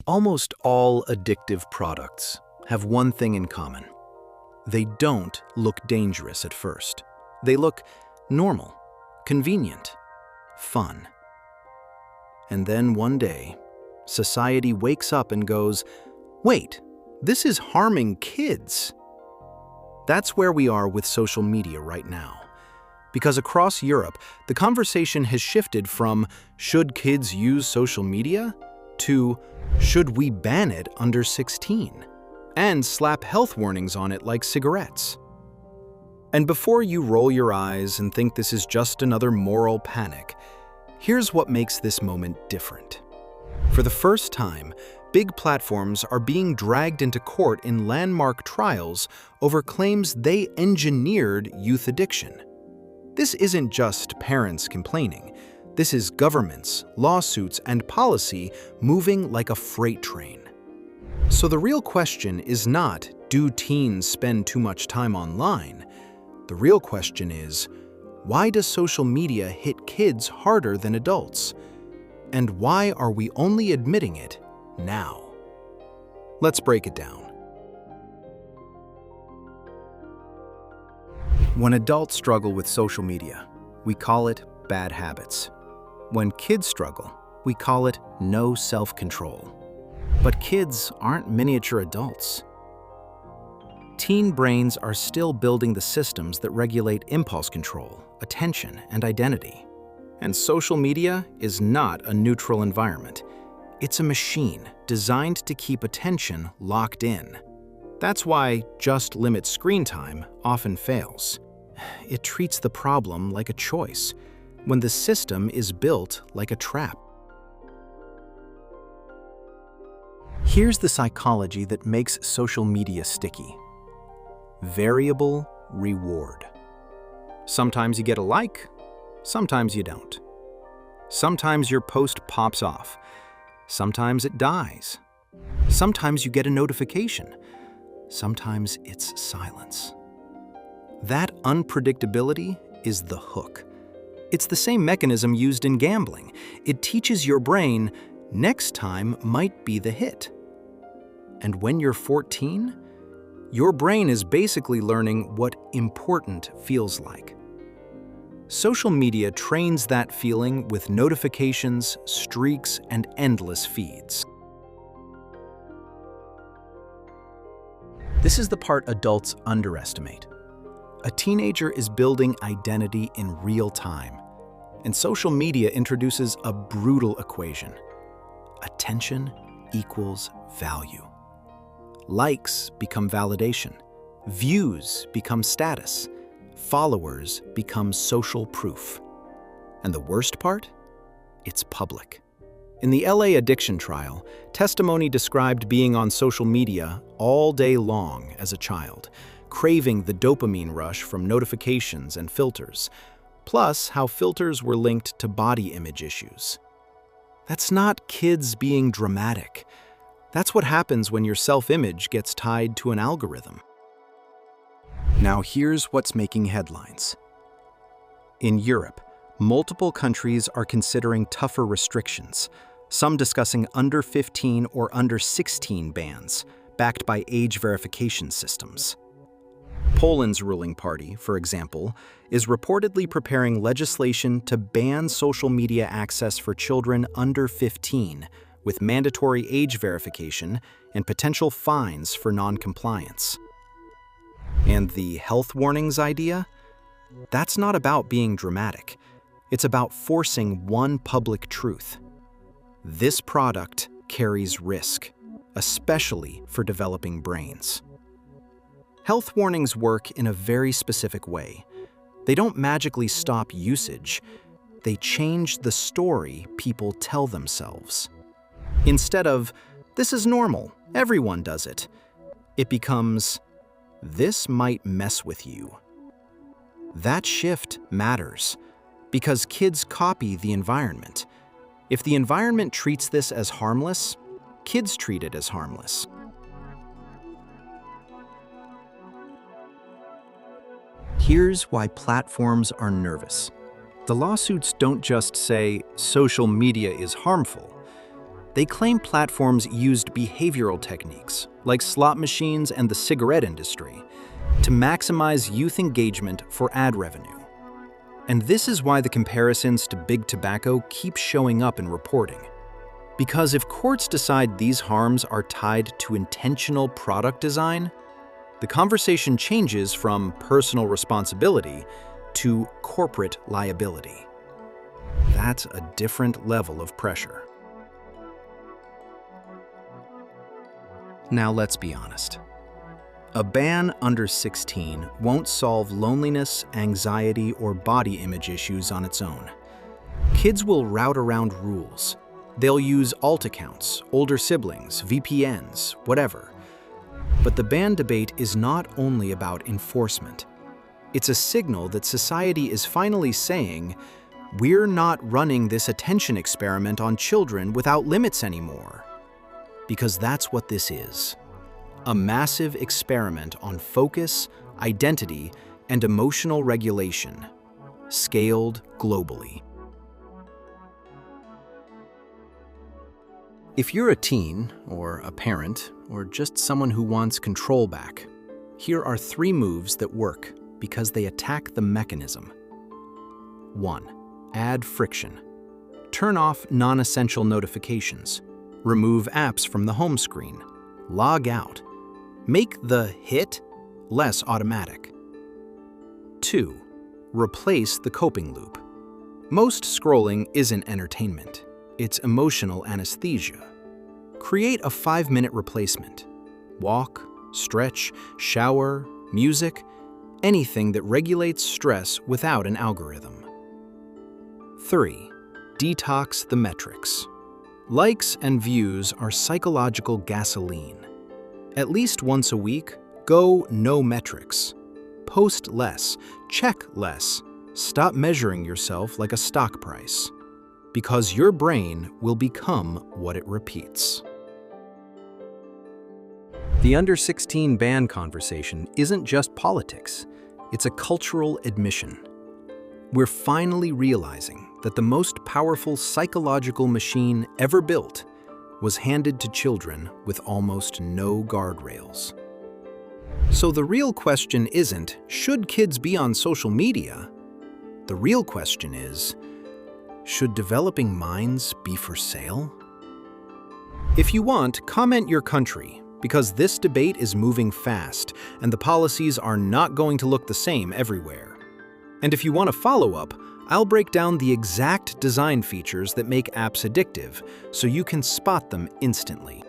Almost all addictive products have one thing in common. They don't look dangerous at first. They look normal, convenient, fun. And then one day, society wakes up and goes, "Wait, this is harming kids." That's where we are with social media right now. Because across Europe, the conversation has shifted from "should kids use social media?" to "should we ban it under 16?" and slap health warnings on it like cigarettes. And before you roll your eyes and think this is just another moral panic, here's what makes this moment different. For the first time, big platforms are being dragged into court in landmark trials over claims they engineered youth addiction. This isn't just parents complaining. This is governments, lawsuits, and policy moving like a freight train. So the real question is not, do teens spend too much time online? The real question is, why does social media hit kids harder than adults? And why are we only admitting it now? Let's break it down. When adults struggle with social media, we call it bad habits. When kids struggle, we call it no self-control. But kids aren't miniature adults. Teen brains are still building the systems that regulate impulse control, attention, and identity. And social media is not a neutral environment. It's a machine designed to keep attention locked in. That's why just limit screen time often fails. It treats the problem like a choice, when the system is built like a trap. Here's the psychology that makes social media sticky. Variable reward. Sometimes you get a like, sometimes you don't. Sometimes your post pops off, sometimes it dies. Sometimes you get a notification, sometimes it's silence. That unpredictability is the hook. It's the same mechanism used in gambling. It teaches your brain, next time might be the hit. And when you're 14, your brain is basically learning what important feels like. Social media trains that feeling with notifications, streaks, and endless feeds. This is the part adults underestimate. A teenager is building identity in real time, and social media introduces a brutal equation. Attention equals value. Likes become validation. Views become status. Followers become social proof. And the worst part? It's public. In the LA addiction trial, testimony described being on social media all day long as a child, craving the dopamine rush from notifications and filters, plus how filters were linked to body image issues. That's not kids being dramatic. That's what happens when your self-image gets tied to an algorithm. Now here's what's making headlines. In Europe, multiple countries are considering tougher restrictions, some discussing under 15 or under 16 bans, backed by age verification systems. Poland's ruling party, for example, is reportedly preparing legislation to ban social media access for children under 15, with mandatory age verification and potential fines for non-compliance. And the health warnings idea? That's not about being dramatic. It's about forcing one public truth. This product carries risk, especially for developing brains. Health warnings work in a very specific way. They don't magically stop usage. They change the story people tell themselves. Instead of, "This is normal, everyone does it," it becomes, "This might mess with you." That shift matters because kids copy the environment. If the environment treats this as harmless, kids treat it as harmless. Here's why platforms are nervous. The lawsuits don't just say social media is harmful. They claim platforms used behavioral techniques, like slot machines and the cigarette industry, to maximize youth engagement for ad revenue. And this is why the comparisons to big tobacco keep showing up in reporting. Because if courts decide these harms are tied to intentional product design, the conversation changes from personal responsibility to corporate liability. That's a different level of pressure. Now let's be honest. A ban under 16 won't solve loneliness, anxiety, or body image issues on its own. Kids will route around rules. They'll use alt accounts, older siblings, VPNs, whatever. But the ban debate is not only about enforcement. It's a signal that society is finally saying, we're not running this attention experiment on children without limits anymore. Because that's what this is. A massive experiment on focus, identity, and emotional regulation, scaled globally. If you're a teen, or a parent, or just someone who wants control back, here are 3 moves that work because they attack the mechanism. 1. Add friction. Turn off non-essential notifications. Remove apps from the home screen. Log out. Make the hit less automatic. 2. Replace the coping loop. Most scrolling isn't entertainment. It's emotional anesthesia. Create a 5-minute replacement. Walk, stretch, shower, music, anything that regulates stress without an algorithm. 3. Detox the metrics. Likes and views are psychological gasoline. At least once a week, go no metrics. Post less, check less, stop measuring yourself like a stock price. Because your brain will become what it repeats. The under 16 ban conversation isn't just politics, it's a cultural admission. We're finally realizing that the most powerful psychological machine ever built was handed to children with almost no guardrails. So the real question isn't, should kids be on social media? The real question is, should developing minds be for sale? If you want, comment your country, because this debate is moving fast, and the policies are not going to look the same everywhere. And if you want a follow-up, I'll break down the exact design features that make apps addictive, so you can spot them instantly.